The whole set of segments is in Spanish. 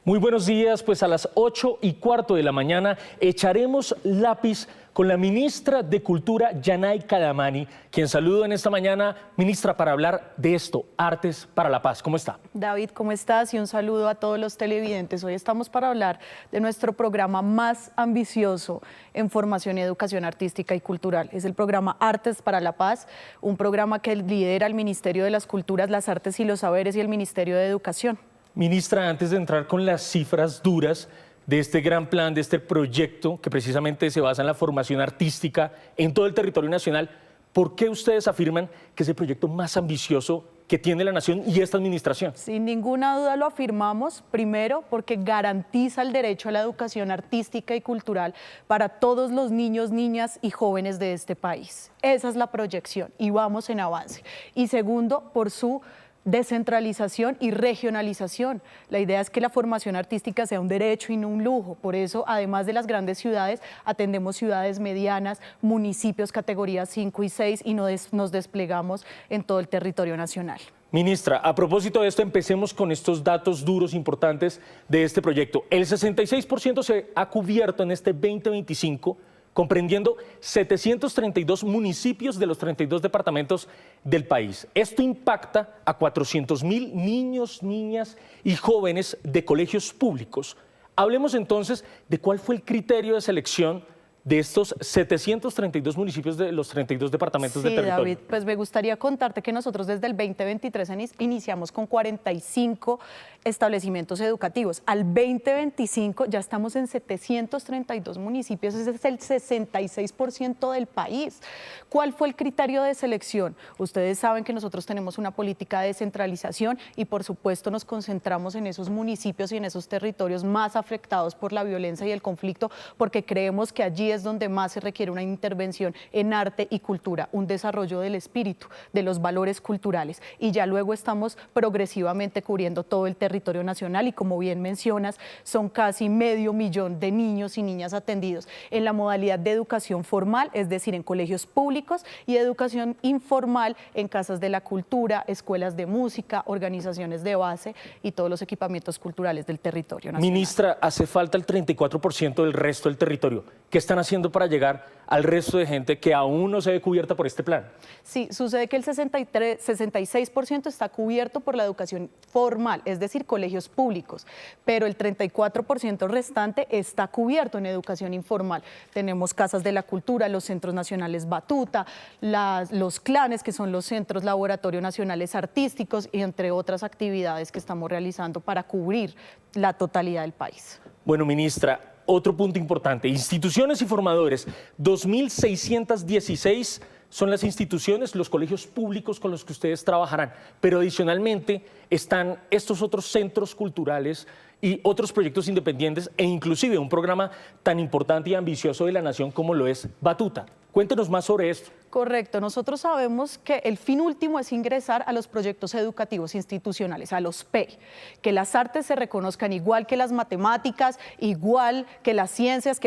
Muy buenos días, pues a las 8:15 de la mañana echaremos lápiz con la ministra de Cultura, Yanay Kadamani, quien saludo en esta mañana, ministra, para hablar de esto, Artes para la Paz. ¿Cómo está? David, ¿cómo estás? Y un saludo a todos los televidentes. Hoy estamos para hablar de nuestro programa más ambicioso en formación y educación artística y cultural. Es el programa Artes para la Paz, un programa que lidera el Ministerio de las Culturas, las Artes y los Saberes y el Ministerio de Educación. Ministra, antes de entrar con las cifras duras de este gran plan, de este proyecto que precisamente se basa en la formación artística en todo el territorio nacional, ¿por qué ustedes afirman que es el proyecto más ambicioso que tiene la nación y esta administración? Sin ninguna duda lo afirmamos, primero porque garantiza el derecho a la educación artística y cultural para todos los niños, niñas y jóvenes de este país. Esa es la proyección y vamos en avance. Y segundo, por su descentralización y regionalización. La idea es que la formación artística sea un derecho y no un lujo. Por eso, además de las grandes ciudades, atendemos ciudades medianas, municipios categorías 5 y 6 y nos desplegamos en todo el territorio nacional. Ministra, a propósito de esto, empecemos con estos datos duros importantes de este proyecto. El 66% se ha cubierto en este 2025, comprendiendo 732 municipios de los 32 departamentos del país. Esto impacta a 400.000 niños, niñas y jóvenes de colegios públicos. Hablemos entonces de cuál fue el criterio de selección de estos 732 municipios de los 32 departamentos del territorio. Sí, David, pues me gustaría contarte que nosotros desde el 2023 iniciamos con 45 establecimientos educativos. Al 2025 ya estamos en 732 municipios, ese es el 66% del país. ¿Cuál fue el criterio de selección? Ustedes saben que nosotros tenemos una política de descentralización y por supuesto nos concentramos en esos municipios y en esos territorios más afectados por la violencia y el conflicto, porque creemos que allí es donde más se requiere una intervención en arte y cultura, un desarrollo del espíritu, de los valores culturales. Y ya luego estamos progresivamente cubriendo todo el territorio nacional y como bien mencionas, son casi 500.000 de niños y niñas atendidos en la modalidad de educación formal, es decir, en colegios públicos, y educación informal en casas de la cultura, escuelas de música, organizaciones de base y todos los equipamientos culturales del territorio nacional. Ministra, hace falta el 34% del resto del territorio. ¿Qué están haciendo para llegar al resto de gente que aún no se ve cubierta por este plan? Sí, sucede que el 66% está cubierto por la educación formal, es decir, colegios públicos, pero el 34% restante está cubierto en educación informal. Tenemos casas de la cultura, los centros nacionales Batuta, los clanes, que son los centros laboratorio nacionales artísticos, y entre otras actividades que estamos realizando para cubrir la totalidad del país. Bueno, ministra, otro punto importante, instituciones y formadores, 2.616 son las instituciones, los colegios públicos con los que ustedes trabajarán, pero adicionalmente están estos otros centros culturales y otros proyectos independientes e inclusive un programa tan importante y ambicioso de la nación como lo es Batuta. Cuéntenos más sobre esto. Correcto, nosotros sabemos que el fin último es ingresar a los proyectos educativos institucionales, a los PEI, que las artes se reconozcan igual que las matemáticas, igual que las ciencias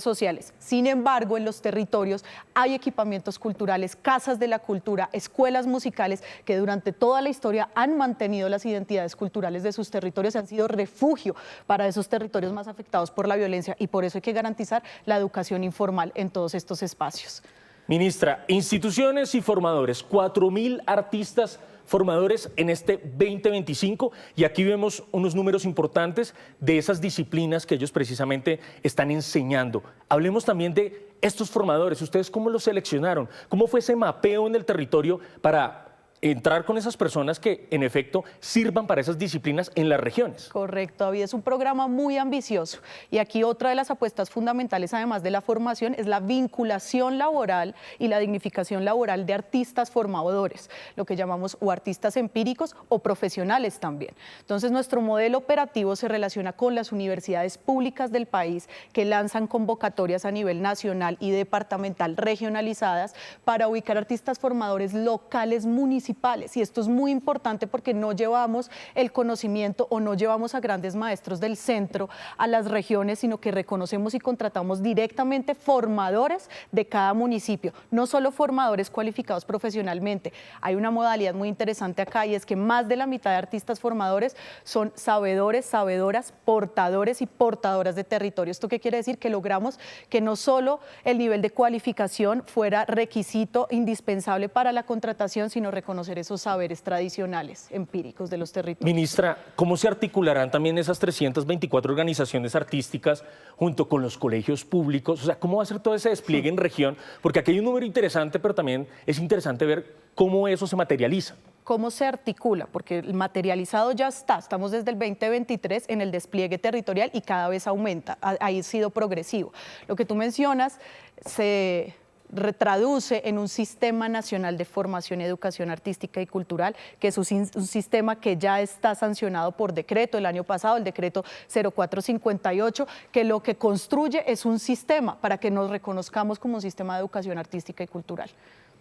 sociales. Sin embargo, en los territorios hay equipamientos culturales, casas de la cultura, escuelas musicales que durante toda la historia han mantenido las identidades culturales de sus territorios, han sido refugio para esos territorios más afectados por la violencia y por eso hay que garantizar la educación informal en todos estos espacios. Ministra, instituciones y formadores, 4.000 artistas formadores en este 2025 y aquí vemos unos números importantes de esas disciplinas que ellos precisamente están enseñando. Hablemos también de estos formadores, ¿ustedes cómo los seleccionaron? ¿Cómo fue ese mapeo en el territorio para entrar con esas personas que en efecto sirvan para esas disciplinas en las regiones? Correcto, David, es un programa muy ambicioso y aquí otra de las apuestas fundamentales, además de la formación, es la vinculación laboral y la dignificación laboral de artistas formadores, lo que llamamos o artistas empíricos o profesionales también. Entonces nuestro modelo operativo se relaciona con las universidades públicas del país que lanzan convocatorias a nivel nacional y departamental regionalizadas para ubicar artistas formadores locales municipales municipales. Y esto es muy importante porque no llevamos el conocimiento o no llevamos a grandes maestros del centro a las regiones, sino que reconocemos y contratamos directamente formadores de cada municipio, no solo formadores cualificados profesionalmente. Hay una modalidad muy interesante acá y es que más de la mitad de artistas formadores son sabedores, sabedoras, portadores y portadoras de territorio. ¿Esto qué quiere decir? Que logramos que no solo el nivel de cualificación fuera requisito indispensable para la contratación, sino reconocer esos saberes tradicionales, empíricos de los territorios. Ministra, ¿cómo se articularán también esas 324 organizaciones artísticas junto con los colegios públicos? O sea, ¿cómo va a ser todo ese despliegue en región? Porque aquí hay un número interesante, pero también es interesante ver cómo eso se materializa. ¿Cómo se articula? Porque el materializado ya está, estamos desde el 2023 en el despliegue territorial y cada vez aumenta, ha sido progresivo. Lo que tú mencionas se retraduce en un Sistema Nacional de Formación y Educación Artística y Cultural, que es un sistema que ya está sancionado por decreto el año pasado, el decreto 0458, que lo que construye es un sistema para que nos reconozcamos como un sistema de educación artística y cultural.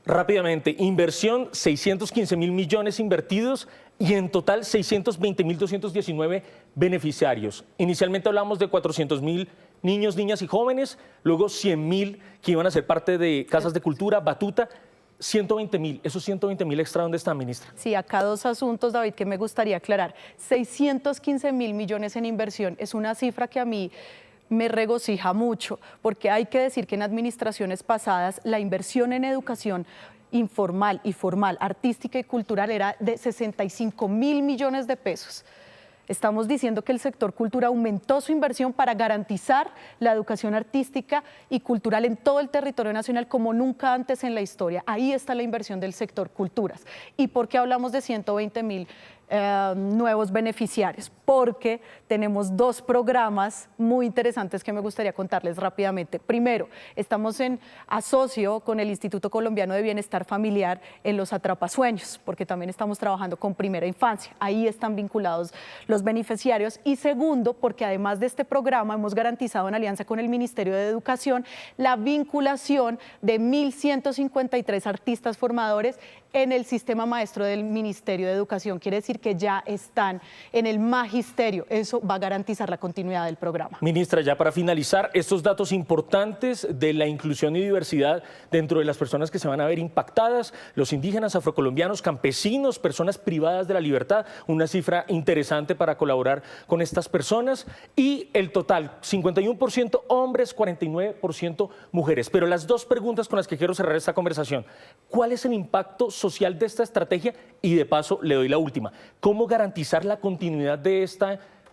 Rápidamente, inversión, 615.000 millones invertidos y en total 620.219 beneficiarios. Inicialmente hablamos de 400.000 niños, niñas y jóvenes, luego 100.000 que iban a ser parte de casas de cultura, batuta, 120.000. ¿Esos 120.000 extra dónde están, ministra? Sí, acá dos asuntos, David, que me gustaría aclarar. 615.000 millones en inversión es una cifra que a mí me regocija mucho, porque hay que decir que en administraciones pasadas la inversión en educación informal y formal, artística y cultural era de 65.000 millones de pesos. Estamos diciendo que el sector cultura aumentó su inversión para garantizar la educación artística y cultural en todo el territorio nacional como nunca antes en la historia. Ahí está la inversión del sector culturas. ¿Y por qué hablamos de 120.000 nuevos beneficiarios? Porque tenemos dos programas muy interesantes que me gustaría contarles rápidamente. Primero, estamos en asocio con el Instituto Colombiano de Bienestar Familiar en los Atrapasueños, porque también estamos trabajando con primera infancia. Ahí están vinculados los beneficiarios. Y segundo, porque además de este programa hemos garantizado en alianza con el Ministerio de Educación la vinculación de 1.153 artistas formadores en el sistema maestro del Ministerio de Educación. Quiere decir que ya están en el magisterio. Eso va a garantizar la continuidad del programa. Ministra, ya para finalizar, estos datos importantes de la inclusión y diversidad dentro de las personas que se van a ver impactadas, los indígenas, afrocolombianos, campesinos, personas privadas de la libertad, una cifra interesante para colaborar con estas personas, y el total, 51% hombres, 49% mujeres. Pero las dos preguntas con las que quiero cerrar esta conversación: ¿cuál es el impacto social de esta estrategia? Y de paso le doy la última: ¿cómo garantizar la continuidad de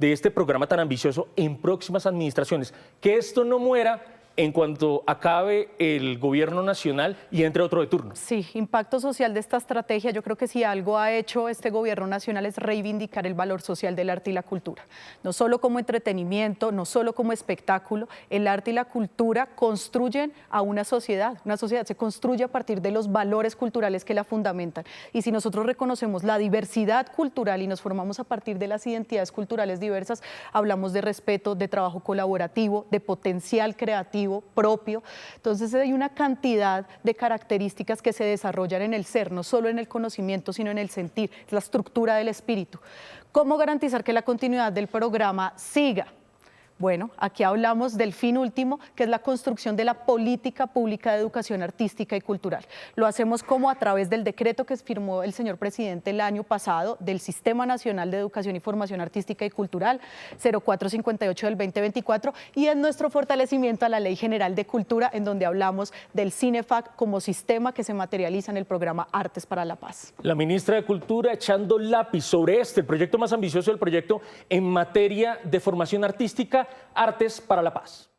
este programa tan ambicioso en próximas administraciones? Que esto no muera en cuanto acabe el gobierno nacional y entre otro de turno. Sí, impacto social de esta estrategia. Yo creo que si algo ha hecho este gobierno nacional es reivindicar el valor social del arte y la cultura. No solo como entretenimiento, no solo como espectáculo, el arte y la cultura construyen a una sociedad. Una sociedad se construye a partir de los valores culturales que la fundamentan. Y si nosotros reconocemos la diversidad cultural y nos formamos a partir de las identidades culturales diversas, hablamos de respeto, de trabajo colaborativo, de potencial creativo propio. Entonces hay una cantidad de características que se desarrollan en el ser, no solo en el conocimiento, sino en el sentir, es la estructura del espíritu. ¿Cómo garantizar que la continuidad del programa siga? Bueno, aquí hablamos del fin último, que es la construcción de la política pública de educación artística y cultural. Lo hacemos como a través del decreto que firmó el señor presidente el año pasado del Sistema Nacional de Educación y Formación Artística y Cultural, 0458 del 2024, y en nuestro fortalecimiento a la Ley General de Cultura, en donde hablamos del CINEFAC como sistema que se materializa en el programa Artes para la Paz. La ministra de Cultura echando lápiz sobre el proyecto más ambicioso del proyecto en materia de formación artística, Artes para la Paz.